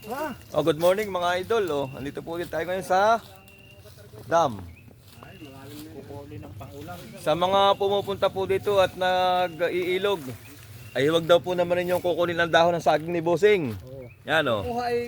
Oh, good morning mga idol. Oh, andito po ulit tayo ngayon sa dam. Sa mga pumupunta po dito at nag-iilog, ay huwag daw po naman ninyong kukunin ang dahon ng saging ni Bossing. Yan oh.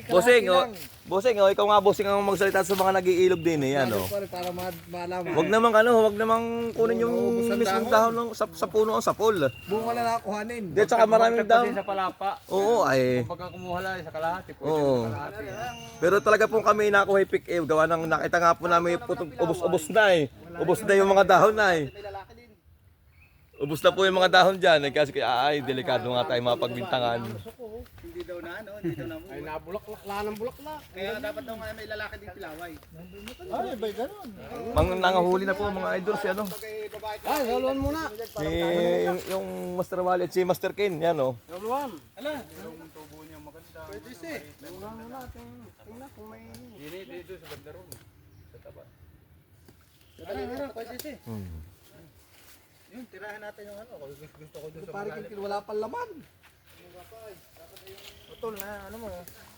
Bossing, oh. Bossing, oh, ikaw nga Bossing ang magsalita sa mga nag-iilog din eh, yan oh. Para malaman. Huwag namang kunin yung mismong dahon ng sa puno ang sapol. Bunga na nakuhanin. Di tsaka maraming dahon. Sa palapa. Oo, ay. Pagka kumuha lang sa kalahati, pwede Oo. sa kalahati. Pero talaga po kami nakuha pick gawa ng nakita nga po namin ubos-ubos na eh. Ubos na yung mga dahon na eh. Ubos na po yung mga dahon dyan eh, kasi ay delikado nga tayo mapagbintangan. Hindi daw na ano, hindi daw na mo. Ay, nabulaklak lang ng bulaklak. Kaya dapat daw nga may lalaki din pilaway. Ay, bay ganun. Mang nangahuli na po mga idol si ano. Ay, saluhan muna. Si yung Master Wally at si Master Ken, yan oh. Saluhan. Ala, yung tubo niya maganda. Pwede si. Saluhan muna. Tingnan kung may... Dito sa banda ron. Sa taba. Ala, pwede si. Yun, tirahan natin yung ano. Gusto ko doon sa Parang kin wala pang laman. Utol na, ano mo.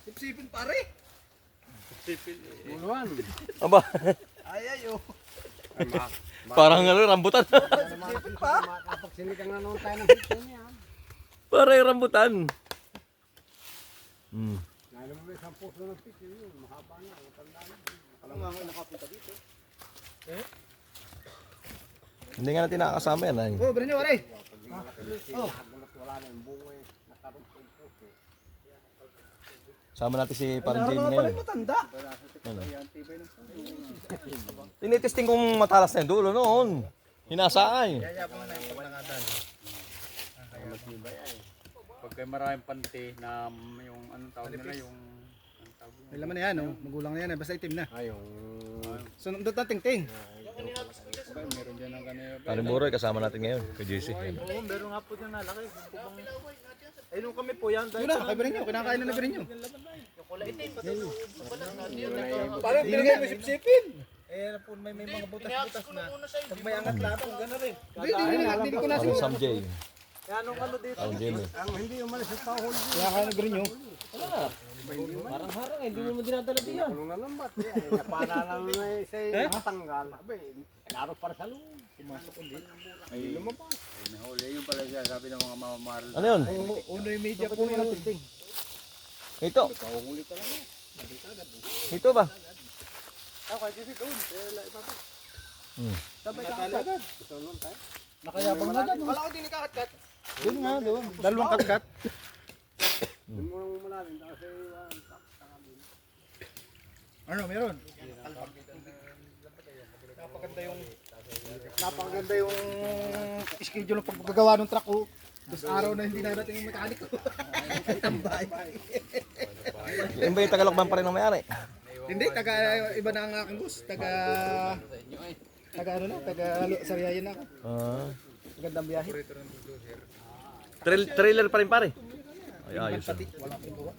Sipsipin pare. Saluhan. Aba, Ay, oh. parang ano rambutan. Sipsipin pa. Kapagsinigang na naman tayo ng hito niya. Parang rambutan. Naila mo may 10 puso ng pito yun. Mahaba na. Matanda na. Alam nga nga nakapunta dito. Hindi nga natin nakakasama yan ay. Oh, Breno, pare. Oh. Wala na yung bunga eh. Nakaroon sa puso. Sama natin si Parang Jamie Pala ngayon. matanda. Tinitesting kong matalas na yung dulo noon. Hinasaan. Pag may maraming panty na yung anong tawag nila yung May laman na yan, oh. Magulang na yan, basta itim na. yung So, doon na ting-ting. meron dyan ng kanina. Karin Buroy, kasama natin ngayon. Kay JC. Yan. Oo, meron nga po dyan na laki. Ay, nung kami po yan. Yun na, kay Breno, kinakain na Breno. Parang Binigay mo sipsipin. Eh, po may mga butas-butas na. Pag may angat lapong, gano'n rin. Hindi ko na Parang Sam J. Yan ang ano dito. Parang Jamie. Ang hindi umalis sa tahol. Kinakain na Breno. Parang harang eh, hindi mo dinadala diyan. Ano na lambat. Napana lang na siya matanggal. Abe, laro para sa loob. Pumasok ulit. Ay, lumabas. Ay, nahuli yun pala siya, sabi ng mga mamamaral. Ano yun? Unoy media po yun. Ito. Kahuli ka lang. Ito ba? Ako, kasi doon. Sabay ka agad. Gusto nun tayo. Nakayabang na agad. Wala ko din ikakat-kat. Doon nga, doon. Dalawang katkat. Doon mo lang malalim. Kasi Ano, meron? Napakaganda yung schedule ng paggagawa ng truck ko. Tapos araw na hindi narating yung mekaniko. Tambay. Yung ba yung Tagalog pa rin ang mayari? Hindi, iba na ang aking bus. Taga ano na, Sariayan na ako. Magandang biyahe. Trailer pa rin pare. Ay, ayos. Wala akong gawa.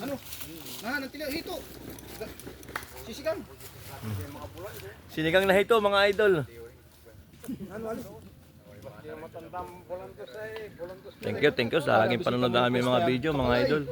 Ano? Nantili hito. Sisigang. Sinigang na ito mga idol. Ano alis? matandang bulantos ay bulantos. Thank you sa laging panonood namin mga video mga idol.